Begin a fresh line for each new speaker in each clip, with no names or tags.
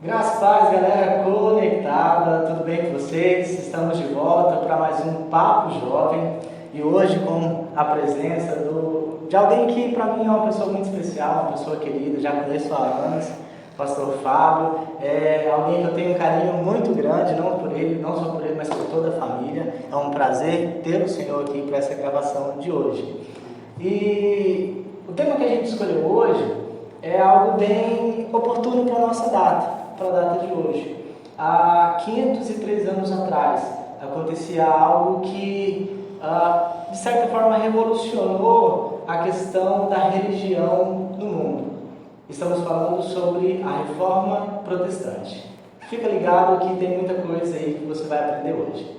Graças a Deus, galera conectada, tudo bem com vocês? Estamos de volta para mais um Papo Jovem e hoje com a presença de alguém que para mim é uma pessoa muito especial, uma pessoa querida, já conheço há anos, Pastor Fábio, é alguém que eu tenho um carinho muito grande, não só por ele, mas por toda a família. É um prazer ter o Senhor aqui para essa gravação de hoje. E o tema que a gente escolheu hoje é algo bem oportuno para a nossa data. Para a data de hoje. Há 503 anos atrás acontecia algo que de certa forma revolucionou a questão da religião no mundo. Estamos falando sobre a Reforma Protestante. Fica ligado que tem muita coisa aí que você vai aprender hoje.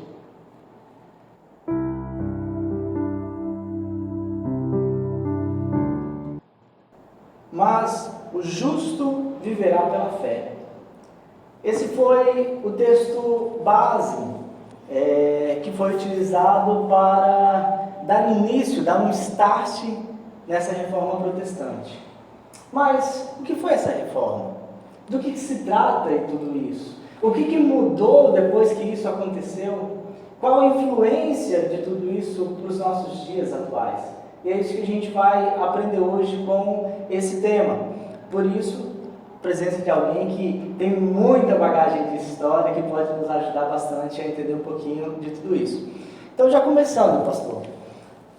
Mas o justo viverá pela fé. Esse foi o texto base que foi utilizado para dar início, dar um start nessa reforma protestante. Mas o que foi essa reforma? Do que se trata em tudo isso? O que mudou depois que isso aconteceu? Qual a influência de tudo isso para os nossos dias atuais? E é isso que a gente vai aprender hoje com esse tema. Por isso, presença de alguém que tem muita bagagem de história, que pode nos ajudar bastante a entender um pouquinho de tudo isso. Então, já começando, pastor,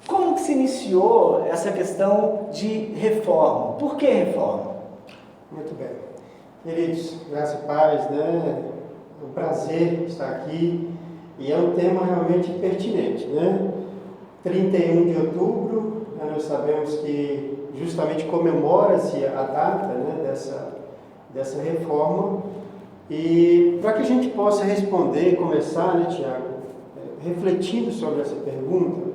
como que se iniciou essa questão de reforma? Por que reforma?
Muito bem. Queridos, graça e paz, né? É um prazer estar aqui e é um tema realmente pertinente, né? 31 de outubro, né, nós sabemos que justamente comemora-se a data, né, dessa reforma, e para que a gente possa responder, começar, né, Tiago, refletindo sobre essa pergunta,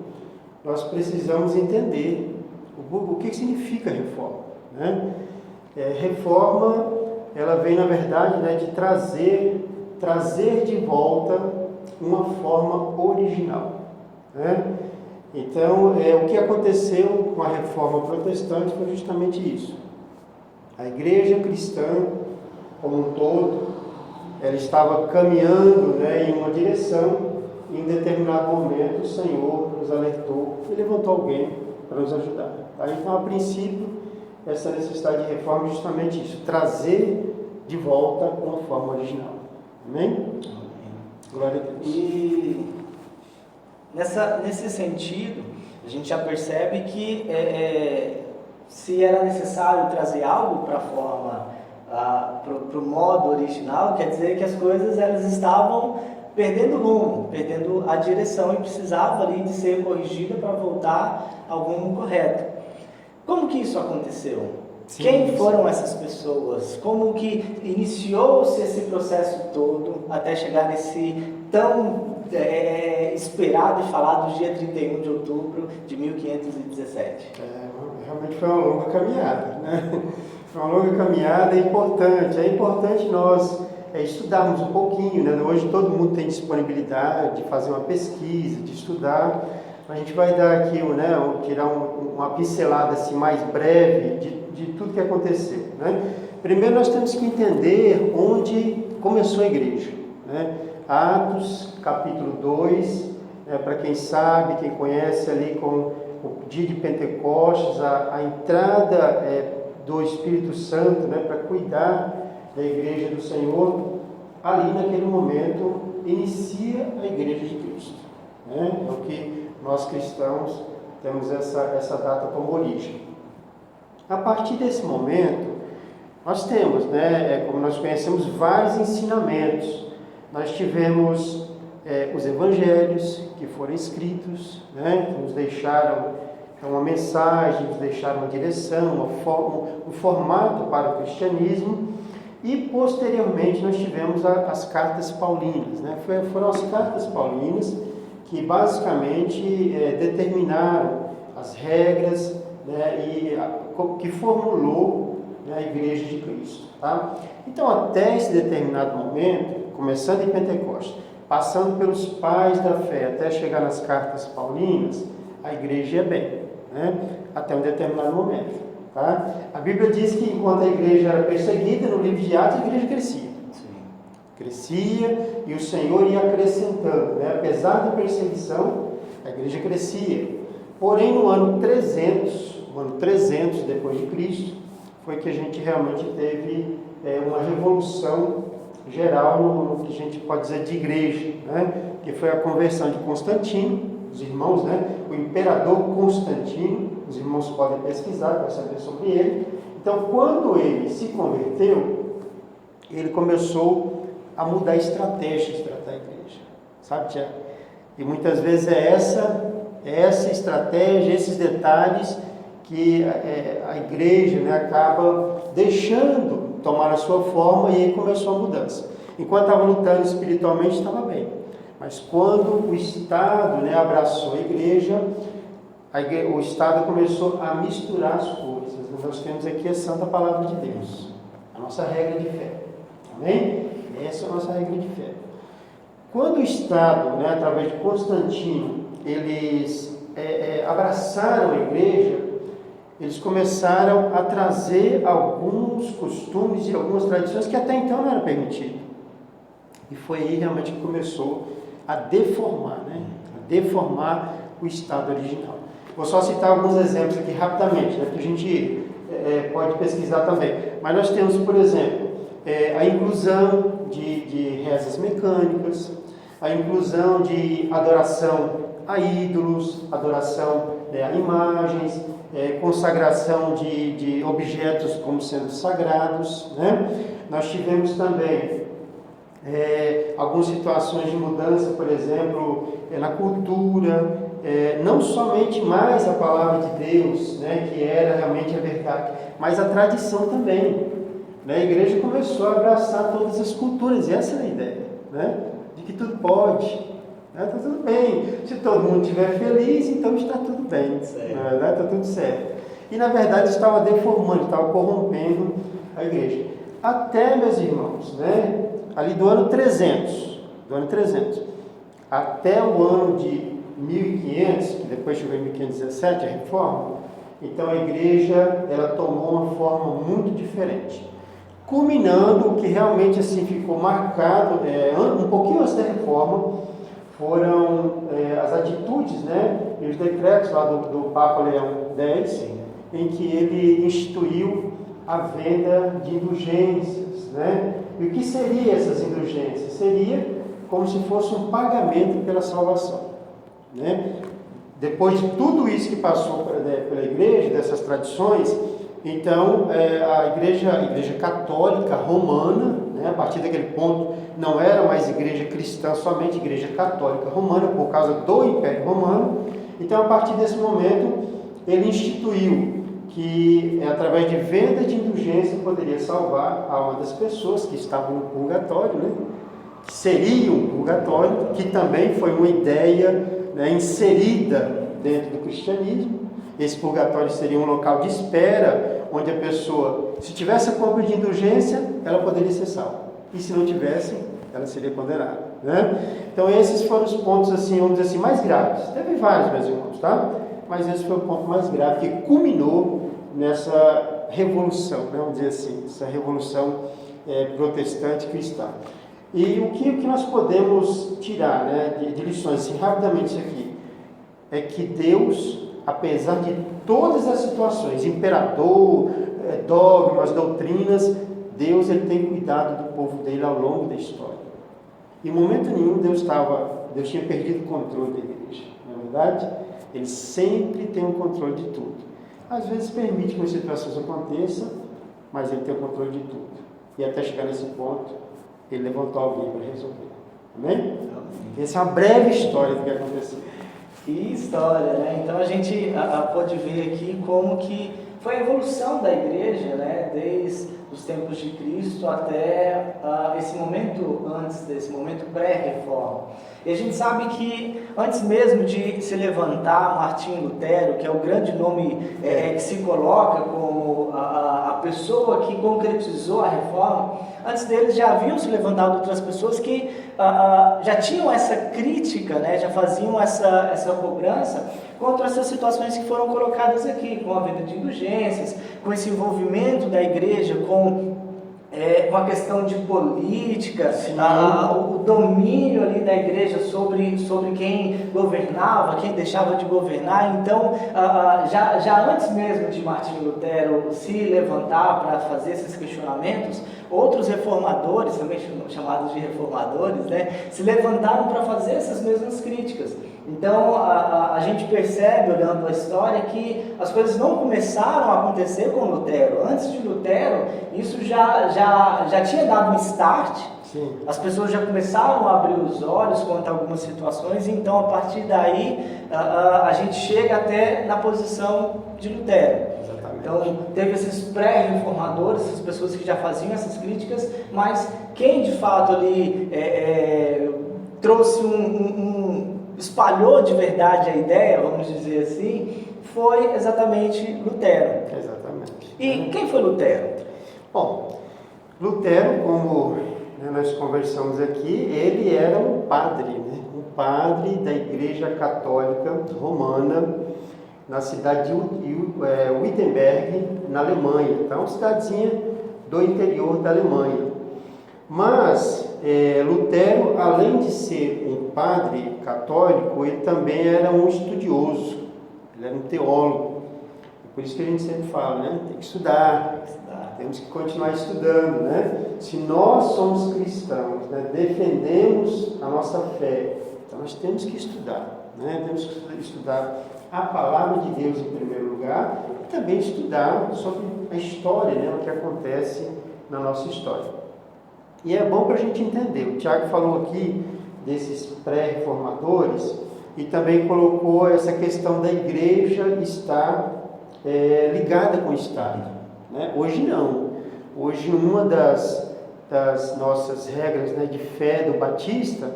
nós precisamos entender o que significa reforma, né? Reforma, ela vem na verdade, né, de trazer de volta uma forma original, né? Então, o que aconteceu com a reforma protestante foi justamente isso. A igreja cristã, como um todo, ela estava caminhando, né, em uma direção, e em determinado momento o Senhor nos alertou e levantou alguém para nos ajudar. Tá? Então, a princípio, essa necessidade de reforma é justamente isso, trazer de volta uma forma original. Amém?
Amém.
Glória a Deus.
E nesse sentido, a gente já percebe que se era necessário trazer algo para a forma, para o modo original, quer dizer que as coisas elas estavam perdendo rumo, perdendo a direção e precisava ali de ser corrigida para voltar ao rumo correto. Como que isso aconteceu? Sim, quem foram essas pessoas? Como que iniciou-se esse processo todo até chegar nesse tão esperado e falado dia 31 de outubro de 1517?
Realmente foi uma longa caminhada, né? Foi uma longa caminhada importante. É importante nós estudarmos um pouquinho, né? Hoje todo mundo tem disponibilidade de fazer uma pesquisa, de estudar. A gente vai dar aqui, né, tirar uma pincelada assim, mais breve de tudo que aconteceu, né? Primeiro nós temos que entender onde começou a igreja, né? Atos, capítulo 2, para quem sabe, quem conhece ali com o dia de Pentecostes, a entrada do Espírito Santo, né, para cuidar da igreja do Senhor, ali naquele momento inicia a igreja de Cristo, né? É o que nós cristãos temos essa data como origem. A partir desse momento, nós temos, né, como nós conhecemos, vários ensinamentos. Nós tivemos os evangelhos que foram escritos, né, que nos deixaram uma mensagem, nos deixaram uma direção, um formato para o cristianismo, e posteriormente nós tivemos as cartas paulinas, né? Foram as cartas paulinas que basicamente determinaram as regras, né, e que formulou, né, a igreja de Cristo. Tá? Então, até esse determinado momento, começando em Pentecostes, passando pelos pais da fé, até chegar nas cartas paulinas, a igreja ia bem, né? Até um determinado momento. Tá? A Bíblia diz que enquanto a igreja era perseguida, no livro de Atos, a igreja crescia. Crescia e o Senhor ia acrescentando, né? Apesar da perseguição, a igreja crescia. Porém, no ano 300 depois de Cristo, foi que a gente realmente teve uma revolução geral no que a gente pode dizer de igreja, né? Que foi a conversão de Constantino, os irmãos, né? O imperador Constantino, os irmãos podem pesquisar para saber sobre ele. Então, quando ele se converteu, ele começou a mudar a estratégia de tratar a igreja, sabe, Tiago? E muitas vezes é essa estratégia, esses detalhes que a igreja, né, acaba deixando tomar a sua forma, e aí começou a mudança. Enquanto estava lutando espiritualmente, estava bem. Mas quando o Estado, né, abraçou a igreja, o Estado começou a misturar as coisas. Nós temos aqui a santa palavra de Deus, a nossa regra de fé. Amém? Essa é a nossa regra de fé. Quando o Estado, né, através de Constantino, eles abraçaram a igreja, eles começaram a trazer alguns costumes e algumas tradições que até então não eram permitidos. E foi aí realmente que começou a deformar, né? A deformar o Estado original. Vou só citar alguns exemplos aqui rapidamente, né? Que a gente pode pesquisar também. Mas nós temos, por exemplo, a inclusão de rezas mecânicas, a inclusão de adoração a ídolos, adoração a imagens, consagração de objetos como sendo sagrados, né? Nós tivemos também algumas situações de mudança, por exemplo, na cultura, não somente mais a palavra de Deus, né, que era realmente a verdade, mas a tradição também, né? A igreja começou a abraçar todas as culturas, e essa é a ideia, né? De que tudo pode, né? Está tudo bem, se todo mundo estiver feliz, então está tudo bem, está tudo certo. E na verdade estava deformando, estava corrompendo a igreja. Até, meus irmãos, né, ali do ano 300, até o ano de 1500, que depois chegou em 1517, a reforma, então a igreja ela tomou uma forma muito diferente. Culminando, o que realmente assim ficou marcado, um pouquinho antes da reforma, foram as atitudes, né, e os decretos lá do Papa Leão X, em que ele instituiu a venda de indulgências, né? E o que seria essas indulgências? Seria como se fosse um pagamento pela salvação, né? Depois de tudo isso que passou pela igreja, dessas tradições, então a igreja católica romana, né, a partir daquele ponto não era mais igreja cristã, somente igreja católica romana, por causa do Império Romano. Então, a partir desse momento, ele instituiu que através de venda de indulgência poderia salvar a alma das pessoas que estavam no purgatório, né? Que seria um purgatório, que também foi uma ideia, né, inserida dentro do cristianismo. Esse purgatório seria um local de espera, onde a pessoa, se tivesse a compra de indulgência, ela poderia ser salva, e se não tivesse, ela seria condenada, né? Então esses foram os pontos, assim, vamos dizer assim, mais graves. Teve vários, meus irmãos, tá? Mas esse foi o ponto mais grave, que culminou nessa revolução, né? Vamos dizer assim, essa revolução protestante cristã. E o que nós podemos tirar, né, de lições, assim, rapidamente isso aqui, é que Deus, apesar de todas as situações, imperador, dogmas, doutrinas, Deus ele tem cuidado do povo dele ao longo da história. Em momento nenhum Deus tinha perdido o controle da igreja, não é verdade? Ele sempre tem o controle de tudo. Às vezes permite que as situações aconteçam, mas ele tem o controle de tudo. E até chegar nesse ponto, ele levantou alguém para resolver. Amém? Essa é uma breve história do que aconteceu.
Que história, né? Então a gente pode ver aqui como que foi a evolução da igreja, né? Desde os tempos de Cristo até esse momento, antes desse momento pré-reforma. E a gente sabe que antes mesmo de se levantar Martinho Lutero, que é o grande nome que se coloca como a pessoa que concretizou a reforma, antes deles já haviam se levantado outras pessoas que já tinham essa crítica, né? Já faziam essa cobrança contra essas situações que foram colocadas aqui, com a venda de indulgências, com esse envolvimento da igreja com uma questão de política,
Sim.
O domínio ali da igreja sobre quem governava, quem deixava de governar. Então, já antes mesmo de Martinho Lutero se levantar para fazer esses questionamentos, outros reformadores, também chamados de reformadores, né, se levantaram para fazer essas mesmas críticas. Então, a gente percebe, olhando a história, que as coisas não começaram a acontecer com Lutero. Antes de Lutero, isso já tinha dado um start.
Sim.
As pessoas já começaram a abrir os olhos quanto a algumas situações, então, a partir daí, a gente chega até na posição de Lutero.
Exatamente.
Então, teve esses pré-reformadores, essas pessoas que já faziam essas críticas, mas quem, de fato, ali trouxe espalhou de verdade a ideia, vamos dizer assim, foi exatamente Lutero.
Exatamente.
E quem foi Lutero?
Bom, Lutero, como nós conversamos aqui, ele era um padre, né? Um padre da Igreja Católica Romana, na cidade de Wittenberg, na Alemanha. Então, uma cidadezinha do interior da Alemanha. Mas Lutero, além de ser um padre católico, ele também era um estudioso, ele era um teólogo. Por isso que a gente sempre fala, né? Tem que estudar, temos que continuar estudando, né? Se nós somos cristãos, né, defendemos a nossa fé, então nós temos que estudar, né? Temos que estudar a palavra de Deus em primeiro lugar e também estudar sobre a história, né? O que acontece na nossa história. E é bom para a gente entender. O Tiago falou aqui desses pré-reformadores e também colocou essa questão da igreja estar ligada com o Estado, né? Hoje não. Hoje uma das nossas regras, né, de fé do batista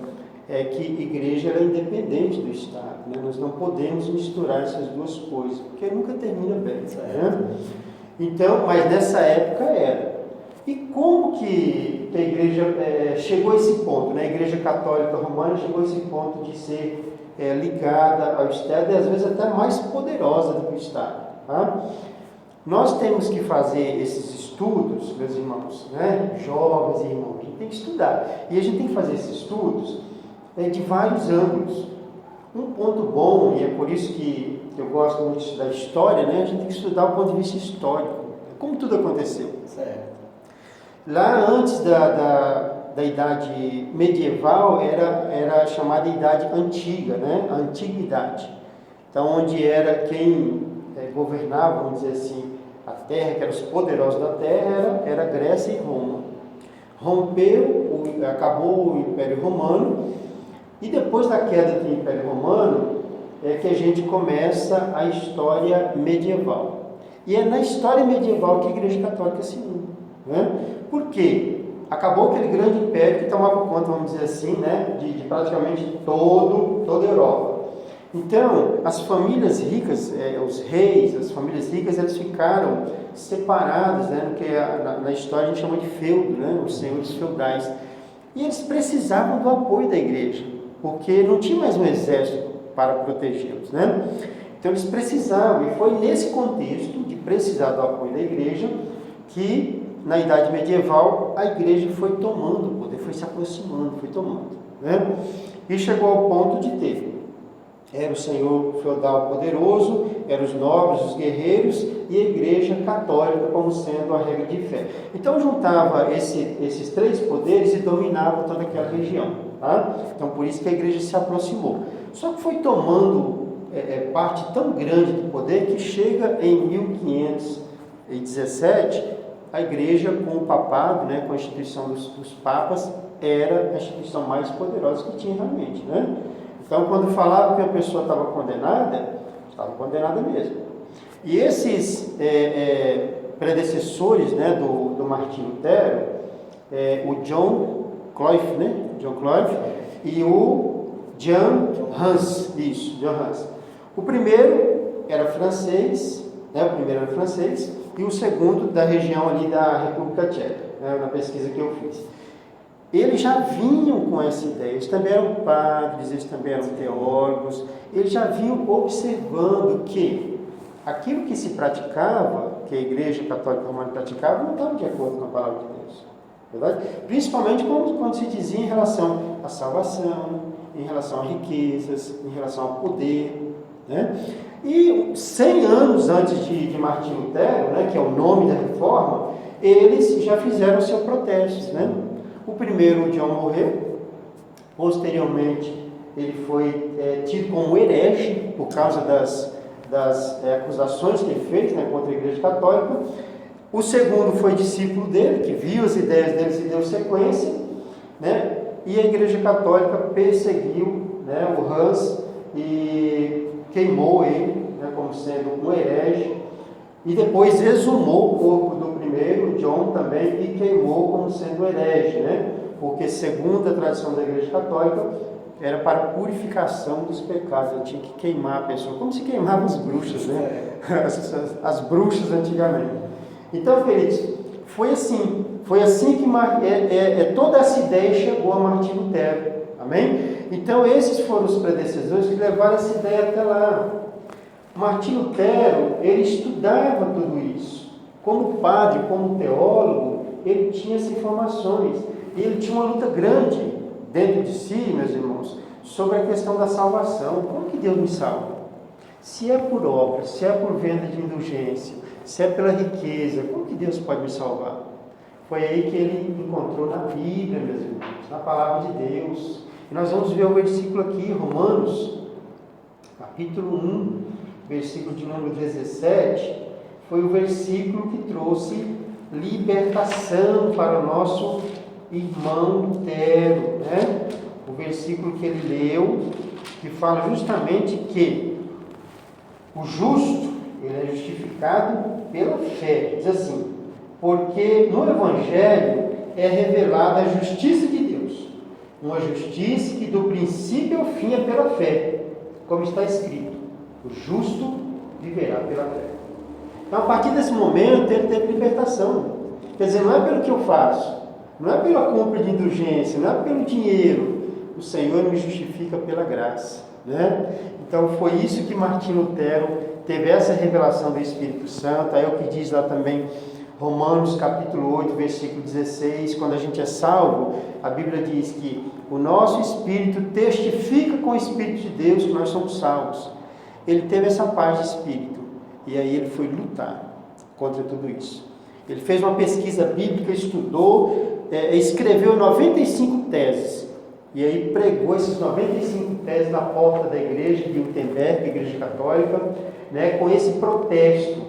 é que a igreja é independente do Estado, né? Nós não podemos misturar essas duas coisas, porque nunca termina bem, né? Então, mas nessa época era. E como que a igreja chegou a esse ponto, né? A igreja católica romana chegou a esse ponto de ser ligada ao Estado e às vezes até mais poderosa do que o Estado, tá? Nós temos que fazer esses estudos, meus irmãos, né? Jovens e irmãos, a gente tem que estudar. E a gente tem que fazer esses estudos de vários ângulos. Um ponto bom, e é por isso que eu gosto muito de estudar história, né? A gente tem que estudar o ponto de vista histórico, como tudo aconteceu.
Certo.
Lá antes da idade medieval era chamada idade antiga, né? A antiguidade. Então, onde era quem governava, vamos dizer assim, a terra, que eram os poderosos da terra, era Grécia e Roma. Acabou o Império Romano, e depois da queda do Império Romano é que a gente começa a história medieval. E é na história medieval que a Igreja Católica se une, né? Por quê? Acabou aquele grande império que tomava conta, vamos dizer assim, né, de praticamente toda a Europa. Então, as famílias ricas, os reis, as famílias ricas, eles ficaram separadas, né, no que na história a gente chama de feudo, né, os senhores feudais. E eles precisavam do apoio da igreja, porque não tinha mais um exército para protegê-los, né? Então, eles precisavam, e foi nesse contexto de precisar do apoio da igreja que na Idade Medieval, a igreja foi tomando o poder, foi se aproximando, foi tomando, né? E chegou ao ponto de ter. Era o senhor feudal poderoso, eram os nobres, os guerreiros, e a igreja católica como sendo a regra de fé. Então, juntava esses três poderes e dominava toda aquela região, tá? Então, por isso que a igreja se aproximou. Só que foi tomando parte tão grande do poder que chega em 1517, a igreja com o papado, né, com a instituição dos papas, era a instituição mais poderosa que tinha realmente, né? Então, quando falava que a pessoa estava condenada mesmo. E esses predecessores, né, do Martinho Lutero, o John Wycliffe, né? John Wycliffe e o Jan Hus. Isso, Jan Hus. O primeiro era francês, né? O primeiro era francês, e o segundo da região ali da República Tcheca, né? Na pesquisa que eu fiz. Eles já vinham com essa ideia, eles também eram padres, eles também eram teólogos, eles já vinham observando que aquilo que se praticava que a Igreja Católica Romana praticava não estava de acordo com a palavra de Deus. Verdade? Principalmente quando se dizia em relação à salvação, em relação a riquezas, em relação ao poder. Né? E 100 anos antes de Martinho Lutero, né, que é o nome da reforma, eles já fizeram seu protesto. Né? O primeiro, John, morreu. Posteriormente, ele foi tido como herege por causa das acusações que ele fez, né, contra a Igreja Católica. O segundo foi discípulo dele, que viu as ideias dele e deu sequência, né? E a Igreja Católica perseguiu, né, o Hans e queimou ele, né, como sendo um herege, e depois exumou o corpo do primeiro, John, também, e queimou como sendo herege, né? Porque, segundo a tradição da Igreja Católica, era para a purificação dos pecados. Ele tinha que queimar a pessoa, como se queimavam as bruxas, né? As bruxas antigamente. Então, queridos, foi assim que toda essa ideia chegou a Martinho Lutero. Amém? Então, esses foram os predecessores que levaram essa ideia até lá. Martinho Lutero, ele estudava tudo isso. Como padre, como teólogo, ele tinha essas informações. E ele tinha uma luta grande dentro de si, meus irmãos, sobre a questão da salvação. Como que Deus me salva? Se é por obra, se é por venda de indulgência, se é pela riqueza, como que Deus pode me salvar? Foi aí que ele encontrou na Bíblia, meus irmãos, na palavra de Deus. E nós vamos ver o versículo aqui, Romanos, capítulo 1, versículo de número 17, foi o versículo que trouxe libertação para o nosso irmão Lutero, né? O versículo que ele leu, que fala justamente que o justo, ele é justificado pela fé. Diz assim: porque no Evangelho é revelada a justiça de Deus, uma justiça que do princípio ao fim é pela fé, como está escrito: o justo viverá pela fé. Então, a partir desse momento, ele teve libertação. Quer dizer, não é pelo que eu faço, não é pela compra de indulgência, não é pelo dinheiro. O Senhor me justifica pela graça, né? Então, foi isso que Martinho Lutero teve, essa revelação do Espírito Santo. Aí é o que diz lá também, Romanos capítulo 8, versículo 16, quando a gente é salvo, a Bíblia diz que o nosso espírito testifica com o Espírito de Deus que nós somos salvos. Ele teve essa paz de espírito, e aí ele foi lutar contra tudo isso. Ele fez uma pesquisa bíblica, estudou, escreveu 95 teses, e aí pregou esses 95 teses na porta da igreja de Wittenberg, Igreja Católica, né, com esse protesto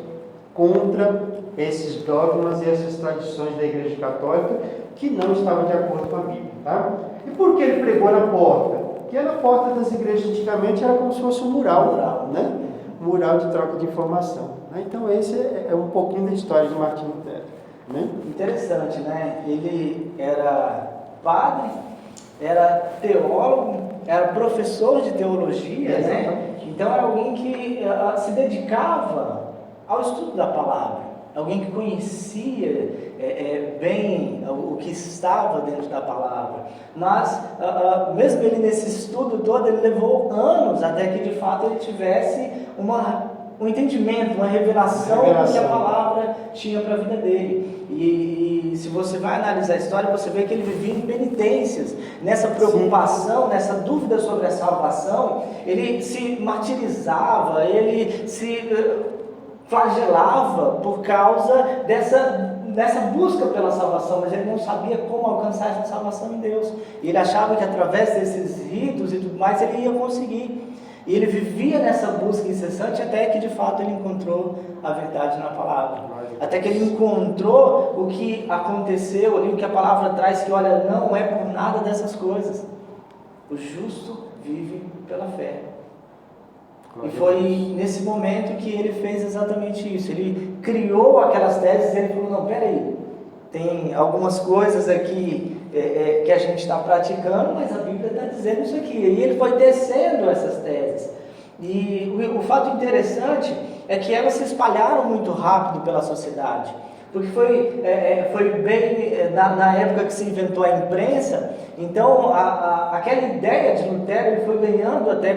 contra esses dogmas e essas tradições da Igreja Católica que não estavam de acordo com a Bíblia. Tá? E por que ele pregou na porta? Porque na porta das igrejas antigamente era como se fosse um mural, né? Um mural de troca de informação. Né? Então esse é um pouquinho da história de Martinho Lutero. Né?
Interessante, né? Ele era padre, era teólogo, era professor de teologia, né? Então era alguém que se dedicava ao estudo da palavra, alguém que conhecia bem o que estava dentro da palavra. Mas mesmo ele nesse estudo todo, ele levou anos até que de fato ele tivesse um entendimento, uma revelação do que a palavra tinha para a vida dele. E se você vai analisar a história, você vê que ele vivia em penitências, nessa preocupação, nessa dúvida sobre a salvação. Ele se martirizava, ele se flagelava por causa dessa busca pela salvação, mas ele não sabia como alcançar essa salvação em Deus. E ele achava que através desses ritos e tudo mais ele ia conseguir. E ele vivia nessa busca incessante até que de fato ele encontrou a verdade na palavra. Até que ele encontrou o que aconteceu ali, o que a palavra traz, que olha, não é por nada dessas coisas. O justo vive pela fé. E foi nesse momento que ele fez exatamente isso. Ele criou aquelas teses e ele falou, não, peraí, tem algumas coisas aqui que a gente está praticando, mas a Bíblia está dizendo isso aqui. E ele foi tecendo essas teses. E o fato interessante é que elas se espalharam muito rápido pela sociedade. Porque foi bem na época que se inventou a imprensa. Então aquela ideia de Lutero ele foi ganhando até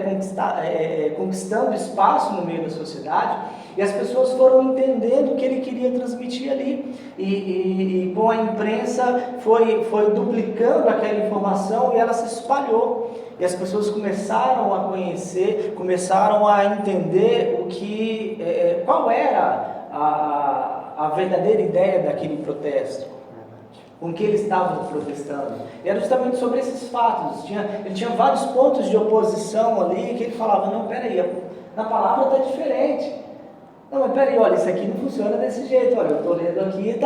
conquistando espaço no meio da sociedade. E as pessoas foram entendendo o que ele queria transmitir ali. E com a imprensa foi duplicando aquela informação e ela se espalhou. E as pessoas começaram a conhecer, começaram a entender qual era a verdadeira ideia daquele protesto. Com que eles estavam protestando. E era justamente sobre esses fatos. Ele tinha vários pontos de oposição ali, que ele falava, não, peraí, na palavra está diferente. Não, mas peraí, olha, isso aqui não funciona desse jeito, olha, eu estou lendo aqui e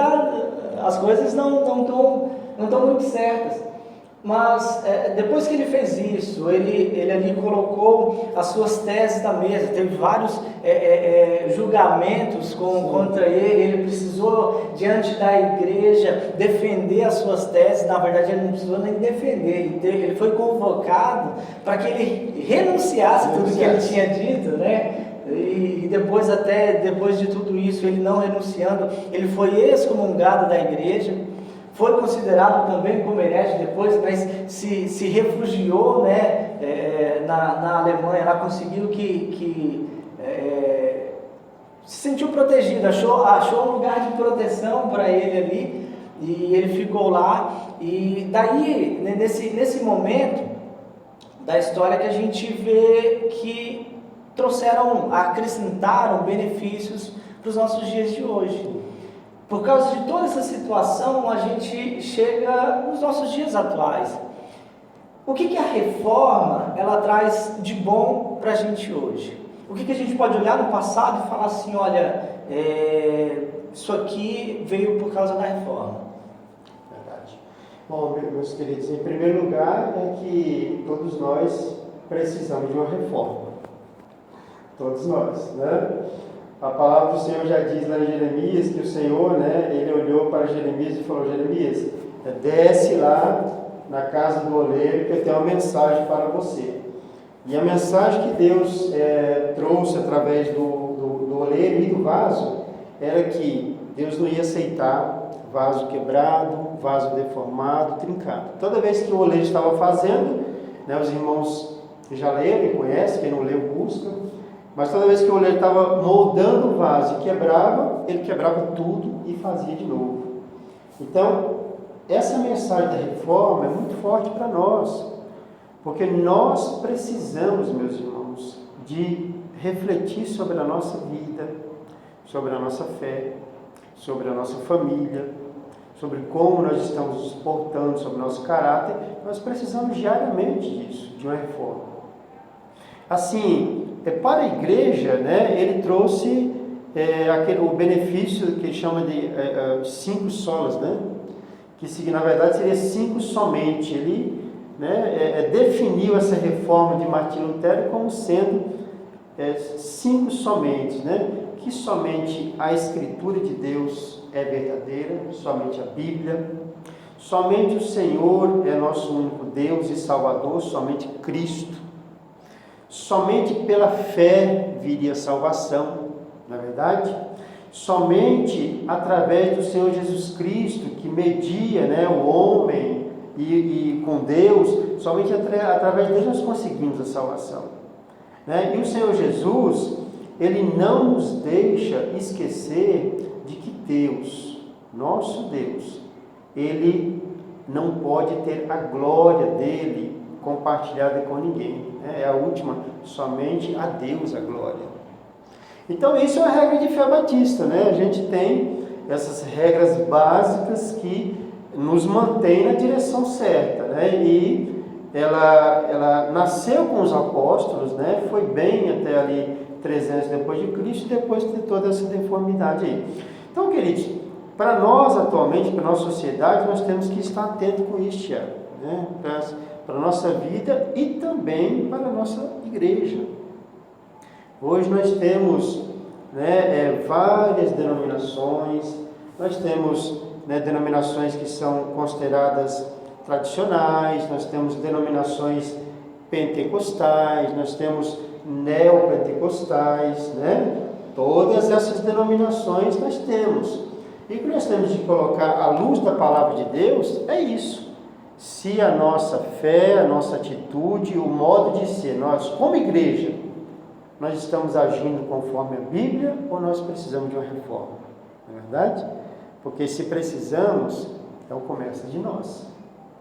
as coisas não estão muito certas. Mas depois que ele fez isso, ele ali colocou as suas teses na mesa, teve vários julgamentos contra ele precisou, diante da igreja, defender as suas teses. Na verdade, ele não precisou nem defender, ele foi convocado para que ele renunciasse tudo que ele tinha dito, né? E depois de tudo isso, ele não renunciando, ele foi excomungado da igreja. Foi considerado também como herege depois, mas se refugiou, né, na Alemanha, lá conseguiu se sentiu protegido, achou um lugar de proteção para ele ali, e ele ficou lá. E daí, nesse momento da história, que a gente vê que acrescentaram benefícios para os nossos dias de hoje. Por causa de toda essa situação, a gente chega nos nossos dias atuais. O que a reforma ela traz de bom para a gente hoje? O que a gente pode olhar no passado e falar assim, olha, isso aqui veio por causa da reforma?
Verdade. Bom, meus queridos, em primeiro lugar é que todos nós precisamos de uma reforma. Todos nós, né? A palavra do Senhor já diz lá em Jeremias que o Senhor, né, ele olhou para Jeremias e falou, Jeremias, desce lá na casa do oleiro que eu tenho uma mensagem para você. E a mensagem que Deus trouxe através do oleiro e do vaso era que Deus não ia aceitar vaso quebrado, vaso deformado, trincado. Toda vez que o oleiro estava fazendo, né, os irmãos já leram e conhecem, quem não leu busca. Mas toda vez que o oleiro estava moldando o vaso e quebrava, ele quebrava tudo e fazia de novo. Então, essa mensagem da reforma é muito forte para nós, porque nós precisamos, meus irmãos, de refletir sobre a nossa vida, sobre a nossa fé, sobre a nossa família, sobre como nós estamos nos portando, sobre o nosso caráter. Nós precisamos diariamente disso, de uma reforma. Assim, para a igreja, né, ele trouxe o benefício que ele chama de 5 solas, né, que na verdade seria 5 somente. Ele, né, definiu essa reforma de Martinho Lutero como sendo 5 somente, né, que somente a Escritura de Deus é verdadeira, somente a Bíblia, somente o Senhor é nosso único Deus e Salvador, somente Cristo. Somente pela fé viria a salvação, não é verdade? Somente através do Senhor Jesus Cristo, que media, né, o homem e com Deus, somente através dele nós conseguimos a salvação. Né? E o Senhor Jesus, ele não nos deixa esquecer de que Deus, nosso Deus, ele não pode ter a glória dele compartilhada com ninguém. É a última, somente a Deus a glória. Então isso é uma regra de fé batista, né? A gente tem essas regras básicas que nos mantêm na direção certa, né? E ela nasceu com os apóstolos, né? Foi bem até ali 300 depois de Cristo, depois de toda essa deformidade aí. Então, queridos, para nós atualmente, para a nossa sociedade, nós temos que estar atento com isso, Tiago, né? Para a nossa vida e também para a nossa igreja. Hoje nós temos, né, várias denominações, nós temos, né, denominações que são consideradas tradicionais, nós temos denominações pentecostais, nós temos neopentecostais, né? Todas essas denominações nós temos. E o que nós temos de colocar à luz da palavra de Deus é isso. Se a nossa fé, a nossa atitude, o modo de ser, nós como igreja, nós estamos agindo conforme a Bíblia ou nós precisamos de uma reforma? Não é verdade? Porque se precisamos, então começa de nós.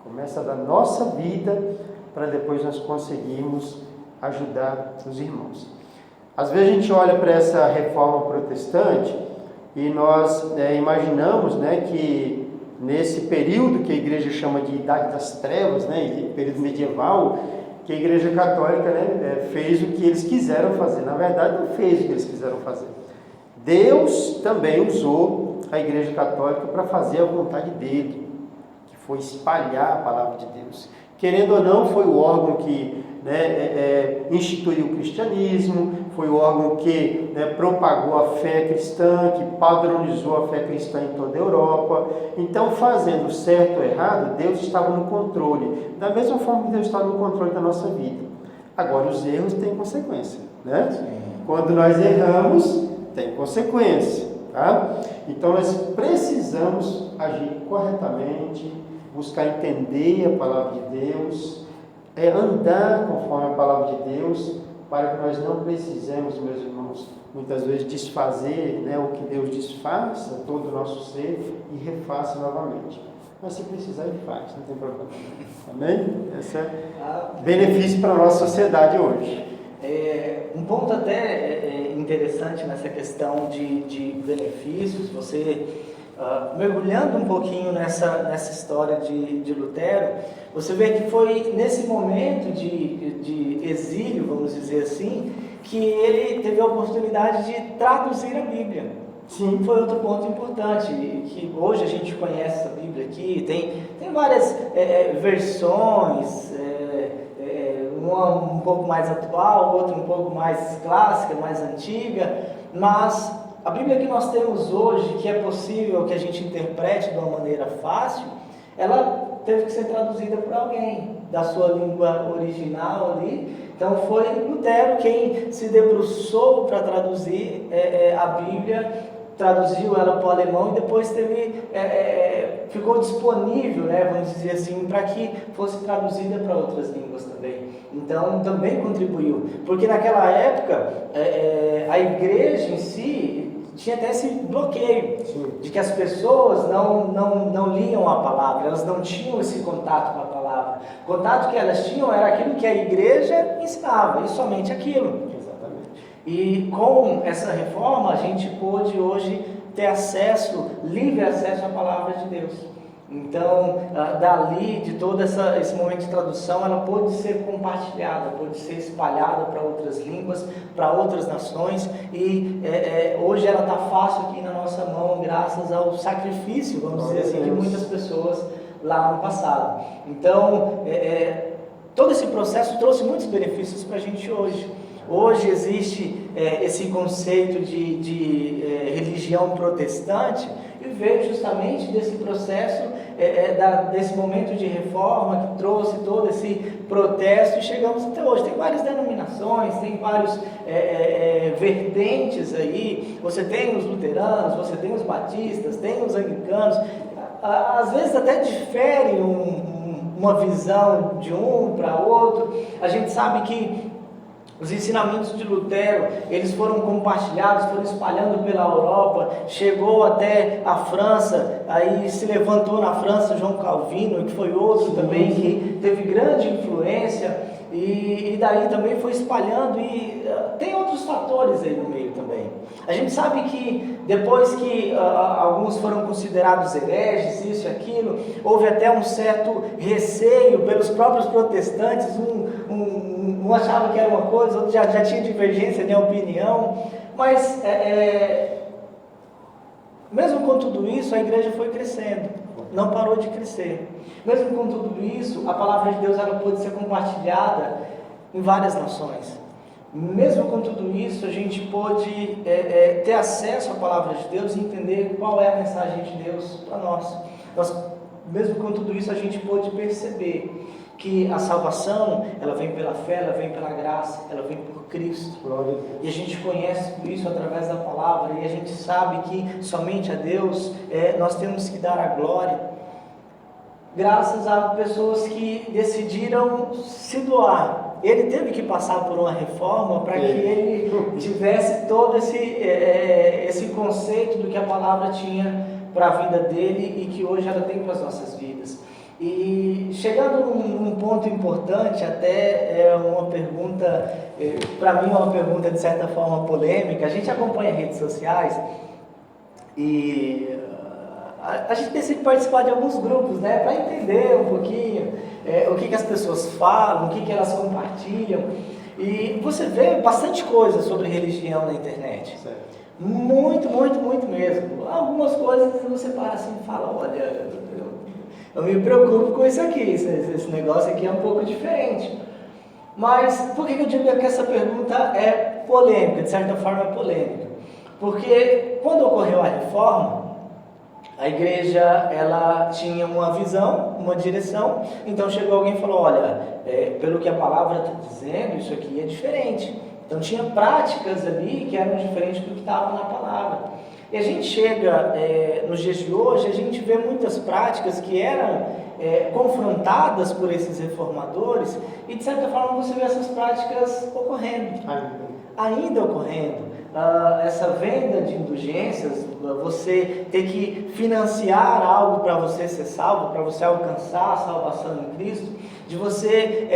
Começa da nossa vida para depois nós conseguirmos ajudar os irmãos. Às vezes a gente olha para essa reforma protestante e nós imaginamos, né, que nesse período que a igreja chama de Idade das Trevas, né, período medieval, que a Igreja Católica, né, fez o que eles quiseram fazer. Na verdade, não fez o que eles quiseram fazer. Deus também usou a Igreja Católica para fazer a vontade dele, que foi espalhar a palavra de Deus. Querendo ou não, foi o órgão que, né, instituiu o cristianismo, foi o órgão que, né, propagou a fé cristã, que padronizou a fé cristã em toda a Europa. Então, fazendo certo ou errado, Deus estava no controle, da mesma forma que Deus está no controle da nossa vida. Agora, os erros têm consequência, né? Quando nós erramos, tem consequência, tá? Então, nós precisamos agir corretamente, buscar entender a palavra de Deus, andar conforme a palavra de Deus, para que nós não precisemos, meus irmãos, muitas vezes desfazer, né, o que Deus desfaça todo o nosso ser e refaça novamente. Mas se precisar, ele faz, não tem problema. Amém? Esse é benefício para a nossa sociedade hoje.
Um ponto até interessante nessa questão de benefícios, você mergulhando um pouquinho nessa história de Lutero, você vê que foi nesse momento de exílio, vamos dizer assim, que ele teve a oportunidade de traduzir a Bíblia.
Sim.
Foi outro ponto importante, que hoje a gente conhece essa Bíblia aqui, tem várias versões, uma um pouco mais atual, outra um pouco mais clássica, mais antiga, mas a Bíblia que nós temos hoje, que é possível que a gente interprete de uma maneira fácil, ela teve que ser traduzida por alguém da sua língua original ali. Então foi Lutero quem se debruçou para traduzir a Bíblia, traduziu ela para o alemão e depois ficou disponível, né, vamos dizer assim, para que fosse traduzida para outras línguas também. Então também contribuiu, porque naquela época a igreja em si tinha até esse bloqueio. Sim. De que as pessoas não liam a palavra, elas não tinham esse contato com a palavra. O contato que elas tinham era aquilo que a igreja ensinava, e somente aquilo.
Exatamente.
E com essa reforma a gente pôde hoje ter livre acesso à palavra de Deus. Então, dali, de todo esse momento de tradução, ela pôde ser compartilhada, pôde ser espalhada para outras línguas, para outras nações, e hoje ela está fácil aqui na nossa mão, graças ao sacrifício, vamos dizer assim, de muitas pessoas lá no passado. Então, todo esse processo trouxe muitos benefícios para a gente hoje. Hoje existe esse conceito de religião protestante, e veio justamente desse processo, desse momento de reforma que trouxe todo esse protesto, e chegamos até hoje. Tem várias denominações, tem vários vertentes aí. Você tem os luteranos, você tem os batistas, tem os anglicanos. Às vezes até difere uma visão de um para outro. A gente sabe que os ensinamentos de Lutero, eles foram compartilhados, foram espalhando pela Europa, chegou até a França, aí se levantou na França João Calvino, que foi outro também que teve grande influência, e daí também foi espalhando, e tem outros fatores aí no meio também. A gente sabe que depois que alguns foram considerados hereges, isso e aquilo, houve até um certo receio pelos próprios protestantes, um achava que era uma coisa, outro já tinha divergência de opinião, mas mesmo com tudo isso, a igreja foi crescendo, não parou de crescer. Mesmo com tudo isso, a palavra de Deus ela pôde ser compartilhada em várias nações. Mesmo com tudo isso, a gente pôde ter acesso à palavra de Deus e entender qual é a mensagem de Deus para nós. Mesmo com tudo isso, a gente pôde perceber que a salvação, ela vem pela fé, ela vem pela graça, ela vem por Cristo. E a gente conhece isso através da palavra, e a gente sabe que somente a Deus nós temos que dar a glória. graças a pessoas que decidiram se doar. Ele teve que passar por uma reforma para que ele tivesse todo esse conceito do que a palavra tinha para a vida dele e que hoje ela tem para as nossas vidas. E chegando num ponto importante, até é uma pergunta, para mim é uma pergunta de certa forma polêmica. A gente acompanha redes sociais e a gente decide participar de alguns grupos, né, para entender um pouquinho o que as pessoas falam, o que elas compartilham. E você vê bastante coisa sobre religião na internet.
Certo.
Muito, muito, muito mesmo. Algumas coisas você para assim e fala, olha, eu me preocupo com isso aqui, esse negócio aqui é um pouco diferente. Mas por que eu digo que essa pergunta é polêmica, de certa forma é polêmica? Porque quando ocorreu a reforma, a igreja ela tinha uma visão, uma direção, então chegou alguém e falou, olha, pelo que a palavra está dizendo, isso aqui é diferente. Então tinha práticas ali que eram diferentes do que estava na palavra. E a gente chega nos dias de hoje, a gente vê muitas práticas que eram confrontadas por esses reformadores e de certa forma você vê essas práticas ocorrendo, ainda ocorrendo. Essa venda de indulgências, você ter que financiar algo para você ser salvo, para você alcançar a salvação em Cristo, de você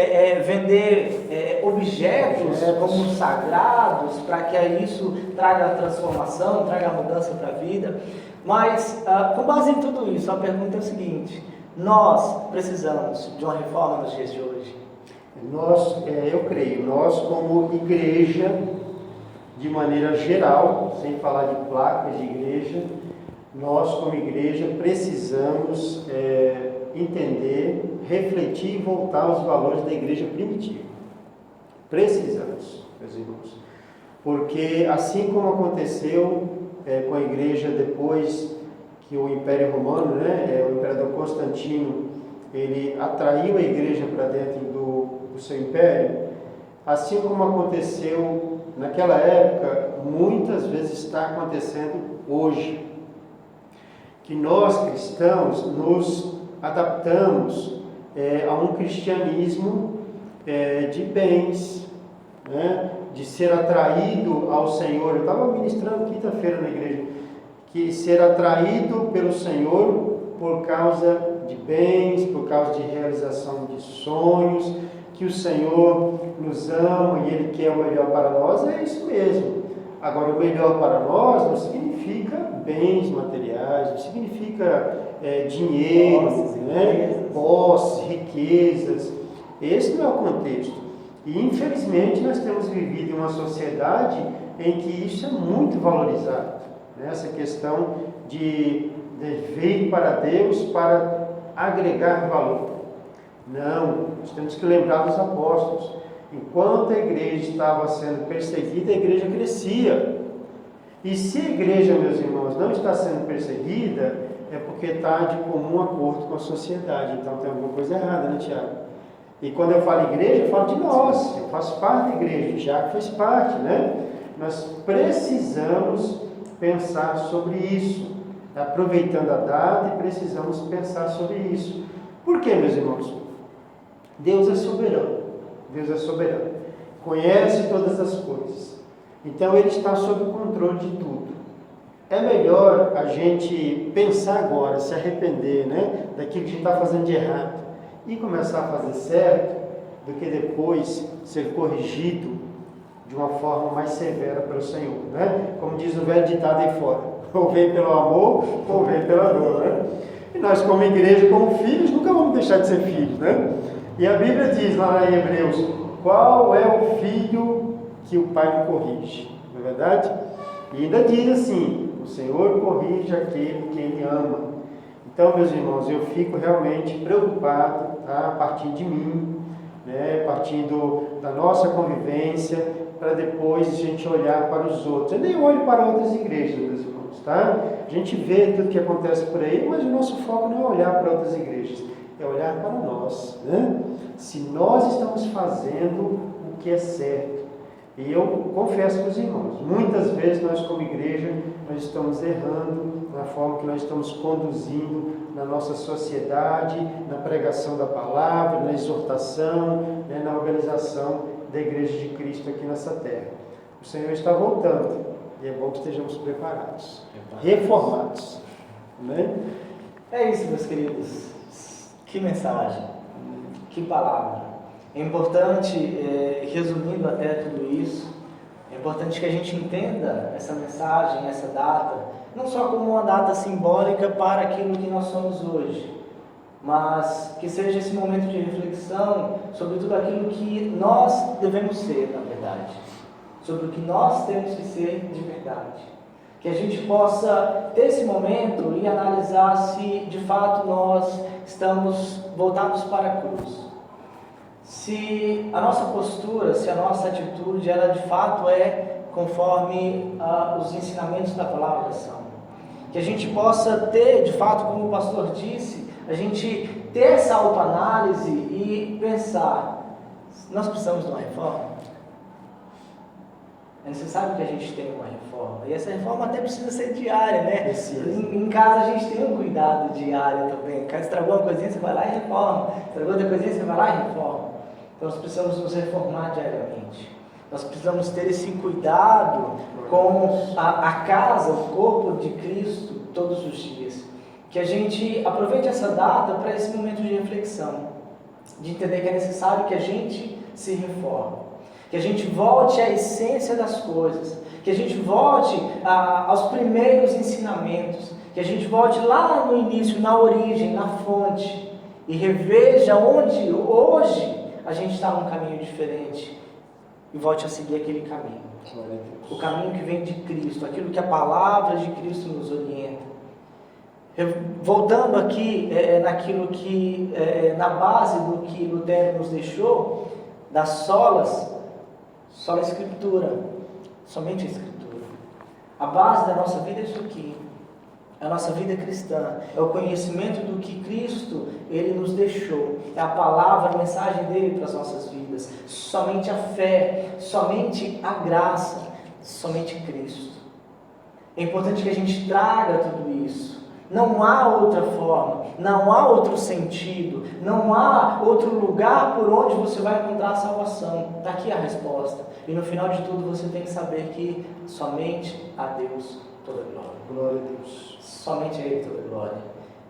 vender objetos como sagrados para que isso traga a transformação, traga a mudança para a vida. Mas com base em tudo isso, a pergunta é o seguinte: nós precisamos de uma reforma nos dias de hoje?
Eu creio, nós como igreja, de maneira geral, sem falar de placas de igreja, nós como igreja precisamos entender, refletir e voltar aos valores da igreja primitiva. Precisamos, meus irmãos, porque assim como aconteceu com a igreja depois que o Império Romano, o imperador Constantino, ele atraiu a igreja para dentro do seu império, assim como aconteceu naquela época, muitas vezes está acontecendo hoje, que nós cristãos nos adaptamos a um cristianismo de bens, de ser atraído ao Senhor. Eu estava ministrando quinta-feira na igreja, que ser atraído pelo Senhor por causa de bens, por causa de realização de sonhos, que o Senhor nos ama e Ele quer o melhor para nós, é isso mesmo. Agora, o melhor para nós não significa bens materiais, não significa dinheiro, posses, riquezas. Esse não é o contexto. E, infelizmente, nós temos vivido em uma sociedade em que isso é muito valorizado. Essa questão de vir para Deus para agregar valor. Não, nós temos que lembrar dos apóstolos. Enquanto a igreja estava sendo perseguida, a igreja crescia. E se a igreja, meus irmãos, não está sendo perseguida, é porque está de comum acordo com a sociedade. Então tem alguma coisa errada, né, Tiago? E quando eu falo igreja, eu falo de nós. Eu faço parte da igreja, o Tiago faz parte, né? Nós precisamos pensar sobre isso. Aproveitando a data, e precisamos pensar sobre isso. Por quê, meus irmãos? Deus é soberano. Deus é soberano. Conhece todas as coisas. Então Ele está sob o controle de tudo. É melhor a gente pensar agora, se arrepender, daquilo que a gente está fazendo de errado e começar a fazer certo, do que depois ser corrigido de uma forma mais severa pelo Senhor, Como diz o velho ditado aí fora: ou vem pelo amor, ou vem pela dor, E nós, como igreja, como filhos, nunca vamos deixar de ser filhos, E a Bíblia diz lá em Hebreus: qual é o filho que o pai não corrige? Não é verdade? E ainda diz assim: o Senhor corrige aquele que Ele ama. Então, meus irmãos, eu fico realmente preocupado, a partir de mim, partindo da nossa convivência, para depois a gente olhar para os outros. Eu nem olho para outras igrejas, meus irmãos, tá? A gente vê tudo que acontece por aí, mas o nosso foco não é olhar para outras igrejas, é olhar para nós, Se nós estamos fazendo o que é certo. E eu confesso para os irmãos, muitas vezes nós como igreja, nós estamos errando na forma que nós estamos conduzindo na nossa sociedade, na pregação da palavra, na exortação, né, na organização da Igreja de Cristo aqui nessa terra. O Senhor está voltando e é bom que estejamos preparados, reformados. Amém?
É isso, meus queridos. Que mensagem, que palavra. É importante, resumindo até tudo isso, é importante que a gente entenda essa mensagem, essa data, não só como uma data simbólica para aquilo que nós somos hoje, mas que seja esse momento de reflexão sobre tudo aquilo que nós devemos ser, na verdade, sobre o que nós temos que ser de verdade. Que a gente possa ter esse momento e analisar se de fato nós estamos voltados para a cruz. Se a nossa postura, se a nossa atitude, ela de fato é conforme os ensinamentos da palavra são. Que a gente possa ter, de fato, como o pastor disse, a gente ter essa autoanálise e pensar, nós precisamos de uma reforma? É necessário que a gente tenha uma reforma. E essa reforma até precisa ser diária, né? Em casa a gente tem um cuidado diário também. Caso estragou uma coisinha, você vai lá e reforma. Estragou outra coisinha, você vai lá e reforma. Então nós precisamos nos reformar diariamente. Nós precisamos ter esse cuidado com a casa, o corpo de Cristo, todos os dias. Que a gente aproveite essa data para esse momento de reflexão. De entender que é necessário que a gente se reforme. Que a gente volte à essência das coisas, que a gente volte aos primeiros ensinamentos, que a gente volte lá no início, na origem, na fonte, e reveja onde hoje a gente está num caminho diferente, e volte a seguir aquele caminho. O caminho que vem de Cristo, aquilo que a palavra de Cristo nos orienta. Voltando aqui naquilo que, na base do que Lutero nos deixou, das solas, só a Escritura, somente a Escritura. A base da nossa vida é isso aqui. A nossa vida cristã é o conhecimento do que Cristo Ele nos deixou. É a palavra, a mensagem dele para as nossas vidas. Somente a fé, somente a graça, somente Cristo. É importante que a gente traga tudo isso. Não há outra forma, não há outro sentido, não há outro lugar por onde você vai encontrar a salvação. Está aqui a resposta. E no final de tudo você tem que saber que somente a Deus toda glória.
Glória a Deus.
Somente a Ele toda glória.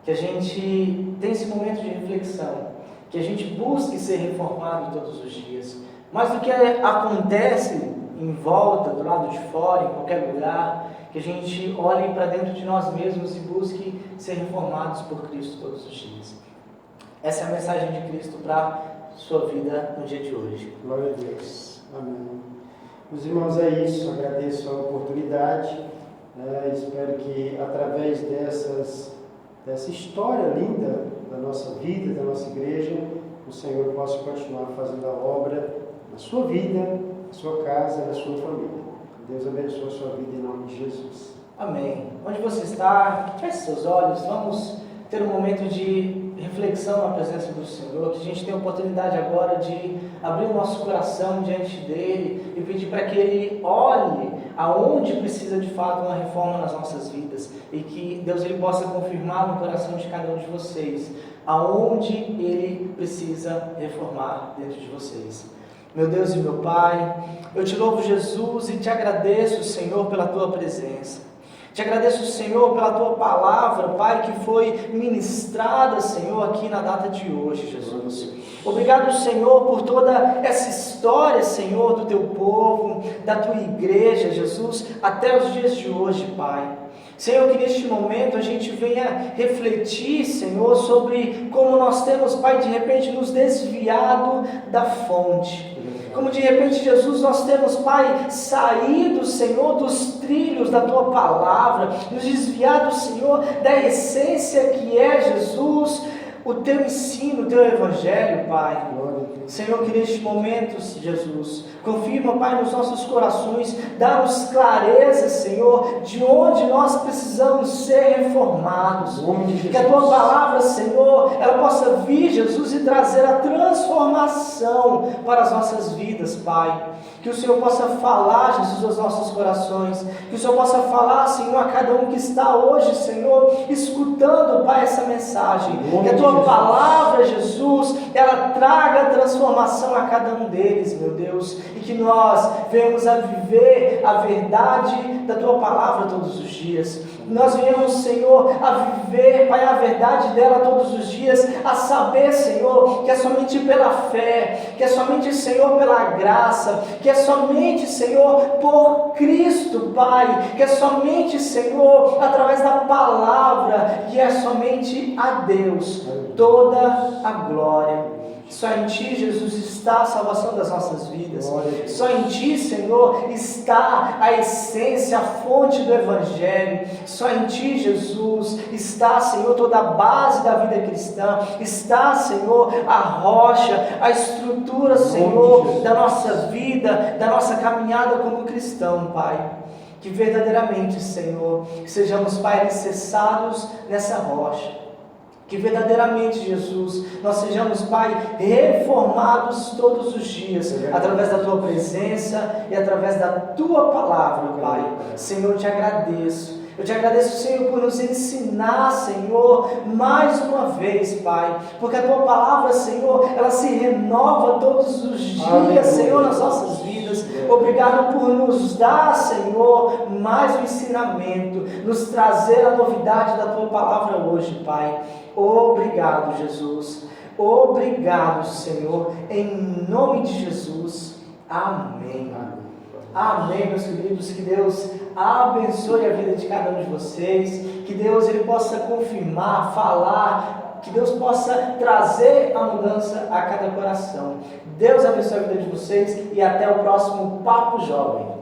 Que a gente tenha esse momento de reflexão, que a gente busque ser reformado todos os dias. Mas do que acontece em volta, do lado de fora, em qualquer lugar, que a gente olhe para dentro de nós mesmos e busque ser reformados por Cristo todos os dias. Essa é a mensagem de Cristo para a sua vida no dia de hoje.
Glória a Deus. Amém. Meus irmãos, é isso. Agradeço a oportunidade. Espero que através dessa história linda da nossa vida, da nossa igreja, o Senhor possa continuar fazendo a obra na sua vida, na sua casa, na sua família. Deus abençoe a sua vida em nome de Jesus.
Amém. Onde você está, feche seus olhos, vamos ter um momento de reflexão na presença do Senhor, que a gente tem a oportunidade agora de abrir o nosso coração diante dEle e pedir para que Ele olhe aonde precisa de fato uma reforma nas nossas vidas e que Deus Ele possa confirmar no coração de cada um de vocês aonde Ele precisa reformar dentro de vocês. Meu Deus e meu Pai, eu te louvo, Jesus, e te agradeço, Senhor, pela Tua presença. Te agradeço, Senhor, pela Tua palavra, Pai, que foi ministrada, Senhor, aqui na data de hoje, Jesus. Obrigado, Senhor, por toda essa história, Senhor, do Teu povo, da Tua igreja, Jesus, até os dias de hoje, Pai. Senhor, que neste momento a gente venha refletir, Senhor, sobre como nós temos, Pai, de repente nos desviado da fonte. Como de repente, Jesus, nós temos, Pai, saído, Senhor, dos trilhos da Tua palavra, nos desviado, Senhor, da essência que é, Jesus, o Teu ensino, o Teu Evangelho, Pai.
Glória a Deus.
Senhor, que neste momento, Jesus, confirma, Pai, nos nossos corações, dá-nos clareza, Senhor, de onde nós precisamos ser reformados.
Em nome de Jesus.
Que a Tua palavra, Senhor, ela possa vir, Jesus, e trazer a transformação para as nossas vidas, Pai. Que o Senhor possa falar, Jesus, aos nossos corações. Que o Senhor possa falar, Senhor, a cada um que está hoje, Senhor, escutando, Pai, essa mensagem. Que a Tua palavra, Jesus, ela traga transformação a cada um deles, meu Deus. E que nós venhamos a viver a verdade da Tua palavra todos os dias. Nós venhamos, Senhor, a viver, Pai, a verdade dela todos os dias, a saber, Senhor, que é somente pela fé, que é somente, Senhor, pela graça, que é somente, Senhor, por Cristo, Pai, que é somente, Senhor, através da palavra, que é somente a Deus toda a glória. Só em Ti, Jesus, está a salvação das nossas vidas. Só em Ti, Senhor, está a essência, a fonte do Evangelho. Só em Ti, Jesus, está, Senhor, toda a base da vida cristã. Está, Senhor, a rocha, a estrutura, Senhor, da nossa vida, da nossa caminhada como cristão, Pai. Que verdadeiramente, Senhor, sejamos, Pai, alicerçados nessa rocha. Que verdadeiramente, Jesus, nós sejamos, Pai, reformados todos os dias, através da Tua presença e através da Tua palavra, Pai. Senhor, eu Te agradeço. Eu Te agradeço, Senhor, por nos ensinar, Senhor, mais uma vez, Pai. Porque a Tua palavra, Senhor, ela se renova todos os dias, Senhor, nas nossas vidas. Obrigado por nos dar, Senhor, mais um ensinamento, nos trazer a novidade da Tua palavra hoje, Pai. Obrigado, Jesus. Obrigado, Senhor. Em nome de Jesus. Amém. Amém, meus queridos. Que Deus abençoe a vida de cada um de vocês. Que Deus ele possa confirmar, falar. Que Deus possa trazer a mudança a cada coração. Deus abençoe a vida de vocês e até o próximo Papo Jovem.